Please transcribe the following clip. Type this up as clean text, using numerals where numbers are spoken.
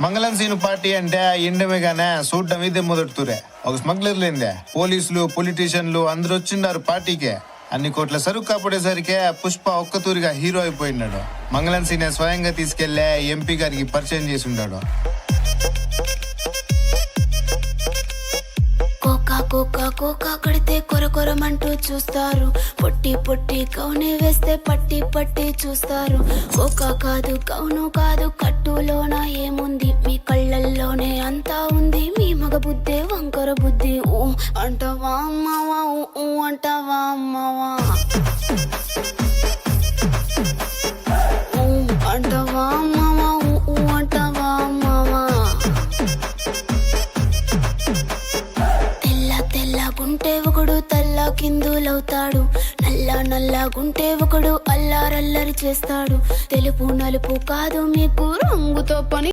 మంగళం scene party అంటే ఎండమేగానే చూడటం ఇదే మొదటితూరే. ఒక స్మగ్లర్ లేందే పోలీసులు పొలిటీషియన్లు అందరూ వచ్చిండారు పార్టీకే. అన్ని కోట్ల సరుకు కాపాడేసరికే పుష్ప ఒక్కతూరిగా హీరో అయిపోయినాడు. మంగళం సీనే స్వయంగా తీసుకెళ్లే ఎంపీ గారికి పరిచయం చేసి ఉన్నాడు. కోకా కోకా కడితే కొరకొరమంటూ చూస్తారు, పొట్టి పొట్టి కౌని వేస్తే పట్టి పట్టి చూస్తారు. కోకా కాదు కౌను కాదు కట్టులోన ఏముంది, మీ కళ్ళల్లోనే అంతా ఉంది. మీ మగ బుద్ధే వంకర బుద్ధి. ఊ అంటవా అమ్మవా, ఊ అంటవా అమ్మవా, ఊ అంటవా అమ్మవా, ఊ అంటవా అమ్మవా. తెల్లగుంటే ఒకడు తల్ల కిందులవుతాడు, నల్లగుంటే ఒకడు అల్లారల్లరి చేస్తాడు. తెలుపు నలుపు కాదు మీకు రంగుతో పని.